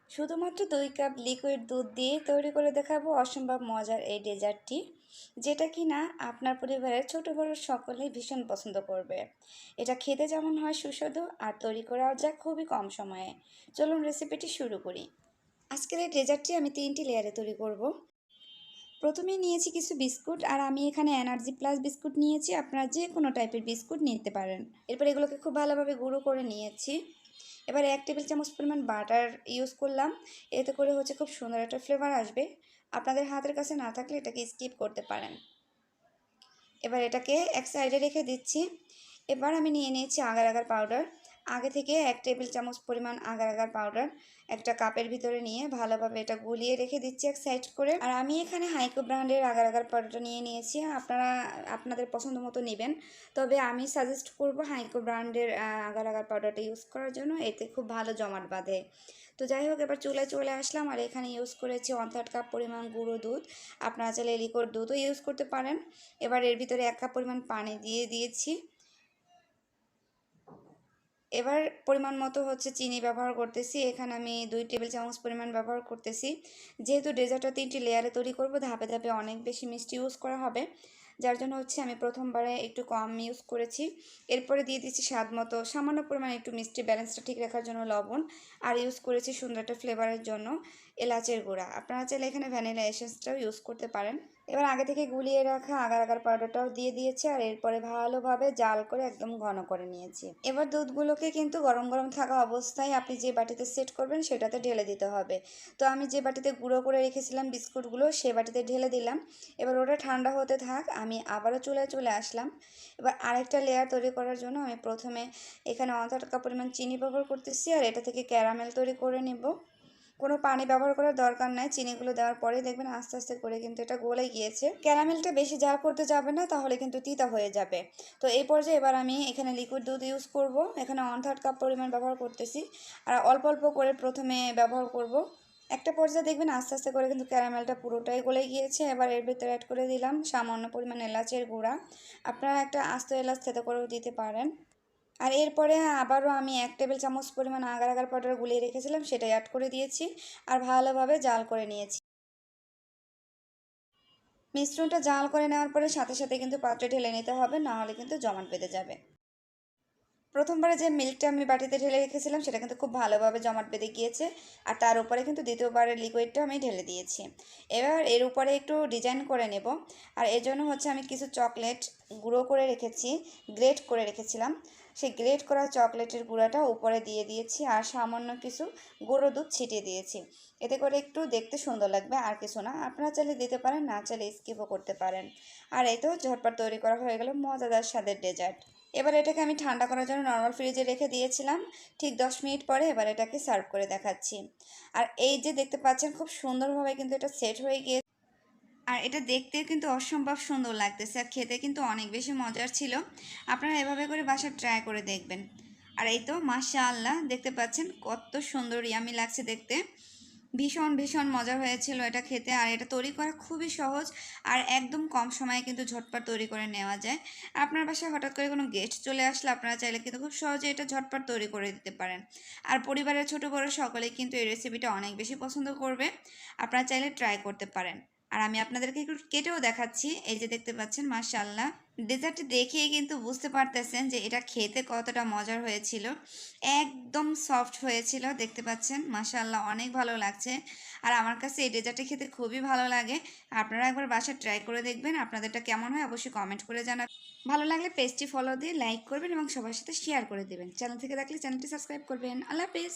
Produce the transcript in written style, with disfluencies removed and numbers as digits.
শুধুমাত্র 2 cup liquid দুধ দিয়ে তৈরি করে দেখাবো অসম্ভব মজার এই ডেজার্টটি, যেটা কিনা আপনার পরিবারের ছোট বড় সকলেই ভীষণ পছন্দ করবে। এটা খেতে যেমন হয় সুস্বাদু আর তৈরি করাও যায় খুবই কম সময়ে। চলুন রেসিপিটি শুরু করি। আজকের এই ডেজার্টটি আমি 3টি লেয়ারে তৈরি করব। প্রথমেই নিয়েছি কিছু বিস্কুট, আর আমি এখানে এনার্জি প্লাস বিস্কুট নিয়েছি। আপনারা যে কোনো টাইপের বিস্কুট নিতে পারেন। এরপর এগুলোকে খুব ভালোভাবে গুঁড়ো করে নিয়েছি। এবারে 1 টেবিল চামচ পরিমাণ বাটার ইউজ করলাম। এতে করে হচ্ছে খুব সুন্দর একটা ফ্লেভার আসবে। আপনাদের হাতের কাছে না থাকলে এটাকে স্কিপ করতে পারেন। এবার এটাকে এক সাইডে রেখে দিচ্ছি। এবার আমি নিয়ে নিয়েছি আগার আগার পাউডার। আগে থেকে 1 টেবিল চামচ পরিমাণ আগার আগার পাউডার একটা কাপের ভিতরে নিয়ে ভালোভাবে এটা গুলিয়ে রেখে দিচ্ছি এক সাইড করে। আর আমি এখানে হাইকো ব্র্যান্ডের আগার আগার পাউডারটা নিয়ে নিয়েছি। আপনারা আপনাদের পছন্দ মতো নেবেন। তবে আমি সাজেস্ট করব হাইকো ব্র্যান্ডের আগার আগার পাউডারটা ইউজ করার জন্য। এতে খুব ভালো জমাট বাঁধে। তো যাই হোক, এবার চুলায় চলে আসলাম। আর এখানে ইউজ করেছি 1/3 কাপ পরিমাণ গুঁড়ো দুধ। আপনারা চাইলে লিকুইড দুধও ইউজ করতে পারেন। এবার এর ভিতরে 1 কাপ পরিমাণ পানি দিয়ে দিয়েছি। এবার পরিমাণ মতো হচ্ছে চিনি ব্যবহার করতেছি। এখানে আমি 2 টেবিল চামচ পরিমাণ ব্যবহার করতেছি। যেহেতু ডেজার্টটা 3টি লেয়ারে তৈরি করব, ধাপে ধাপে অনেক বেশি মিষ্টি ইউজ করা হবে, যার জন্য হচ্ছে আমি প্রথমবারে একটু কম ইউজ করেছি। এরপরে দিয়ে দিচ্ছি স্বাদ মতো সামান্য পরিমাণ একটু মিষ্টি ব্যালেন্সটা ঠিক রাখার জন্য লবণ। আর ইউজ করেছি সুন্দর একটা ফ্লেভারের জন্য এলাচের গুঁড়া। আপনারা চাইলে এখানে ভ্যানিলা এসেন্সটাও ইউজ করতে পারেন। এবার আগে থেকে গুলিয়ে রাখা আগার আগার পাউডারটাও দিয়ে দিয়েছি। আর এরপরে ভালোভাবে জাল করে একদম ঘন করে নিয়েছি। এবার দুধগুলোকে কিন্তু গরম গরম থাকা অবস্থায় আপনি যে বাটিতে সেট করবেন সেটাতে ঢেলে দিতে হবে। তো আমি যে বাটিতে গুঁড়ো করে রেখেছিলাম বিস্কুটগুলো, সে বাটিতে ঢেলে দিলাম। এবার ওটা ঠান্ডা হতে থাক, আমি আবারও চুলায় চলে আসলাম। এবার আরেকটা লেয়ার তৈরি করার জন্য আমি প্রথমে এখানে 1/4 কাপ পরিমাণ চিনি ব্যবহার করতেছি। আর এটা থেকে ক্যারামেল তৈরি করে নেব। কোনো পানি ব্যবহার করার দরকার নাই। চিনিগুলো দেওয়ার পরেই দেখবেন আস্তে আস্তে করে কিন্তু এটা গলে গিয়েছে। ক্যারামেলটা বেশি জাল করতে যাবে না, তাহলে কিন্তু তিতা হয়ে যাবে। তো এই পর্যায়ে এবার আমি এখানে লিকুইড দুধ ইউজ করব। এখানে 1/3 কাপ পরিমাণ ব্যবহার করতেছি। আর অল্প অল্প করে প্রথমে ব্যবহার করব। একটা পর্যায়ে দেখবেন আস্তে আস্তে করে কিন্তু ক্যারামেলটা পুরোটাই গলে গিয়েছে। এবার এর ভিতরে অ্যাড করে দিলাম সামান্য পরিমাণ এলাচের গুঁড়া। আপনারা একটা আস্ত এলাচ থেতো করেও দিতে পারেন। আর এরপরে আবারও আমি 1 টেবিল চামচ পরিমাণ আগার আগার পাউডার গুলিয়ে রেখেছিলাম, সেটা অ্যাড করে দিয়েছি। আর ভালোভাবে জাল করে নিয়েছি। মিশ্রণটা জাল করে নেওয়ার পরে সাথে সাথে কিন্তু পাত্রে ঢেলে নিতে হবে, না হলে কিন্তু জমাট বেঁধে যাবে। প্রথমবারে যে মিল্কটা আমি বাটিতে ঢেলে রেখেছিলাম সেটা কিন্তু খুব ভালোভাবে জমাট বেঁধে গিয়েছে। আর তার উপরে কিন্তু দ্বিতীয়বারের লিকুইডটা আমি ঢেলে দিয়েছি। এবার এর উপরে একটু ডিজাইন করে নেব। আর এর জন্য হচ্ছে আমি কিছু চকলেট গুঁড়ো করে রেখেছি, গ্রেট করে রেখেছিলাম। সেই গ্রেট করা চকলেটের গুঁড়াটা উপরে দিয়ে দিয়েছি। আর সামান্য কিছু গুঁড়ো দুধ ছিটিয়ে দিয়েছি। এতে করে একটু দেখতে সুন্দর লাগবে, আর কিছু না। আপনারা চাইলে দিতে পারেন, না চাইলে স্কিপও করতে পারেন। আর এই তো ঝটপট তৈরি করা হয়ে গেল মজাদার স্বাদের ডেজার্ট। এবার এটাকে আমি ঠান্ডা করার জন্য নর্মাল ফ্রিজে রেখে দিয়েছিলাম। ঠিক 10 মিনিট পরে এবার এটাকে সার্ভ করে দেখাচ্ছি। আর এই যে দেখতে পাচ্ছেন খুব সুন্দরভাবে কিন্তু এটা সেট হয়ে গিয়ে, আর এটা দেখতে কিন্তু অসম্ভব সুন্দর লাগতেছে, আর খেতে কিন্তু অনেক বেশি মজার ছিল। আপনারা এভাবে করে বাসায় ট্রাই করে দেখবেন। আর এই তো মাশাআল্লাহ, দেখতে পাচ্ছেন কত সুন্দর ইয়ামি লাগছে দেখতে। ভীষণ ভীষণ মজা হয়েছিল এটা খেতে। আর এটা তৈরি করা খুবই সহজ, আর একদম কম সময়ে কিন্তু ঝটপট তৈরি করে নেওয়া যায়। আপনার বাসায় হঠাৎ করে কোনো গেস্ট চলে আসলে আপনারা চাইলে কিন্তু খুব সহজে এটা ঝটপট তৈরি করে দিতে পারেন। আর পরিবারের ছোট বড় সকলেই কিন্তু এই রেসিপিটা অনেক বেশি পছন্দ করবে। আপনারা চাইলে ট্রাই করতে পারেন। আর আমি আপনাদেরকে একটু কেটেও দেখাচ্ছি। এই যে দেখতে পাচ্ছেন মাশাআল্লাহ, ডেজার্টটি দেখিয়ে কিন্তু বুঝতে পারতেছেন যে এটা খেতে কতটা মজার হয়েছিল। একদম সফট হয়েছিল, দেখতে পাচ্ছেন মাশাআল্লাহ, অনেক ভালো লাগছে। আর আমার কাছে এই ডেজার্টটি খেতে খুবই ভালো লাগে। আপনারা একবার বাসায় ট্রাই করে দেখবেন। আপনাদেরটা কেমন হয় অবশ্যই কমেন্ট করে জানাবেন। ভালো লাগলে পেজটি ফলো দিয়ে লাইক করবেন এবং সবার সাথে শেয়ার করে দেবেন। চ্যানেল থেকে দেখলে চ্যানেলটি সাবস্ক্রাইব করবেন। আল্লাহ হাফেজ।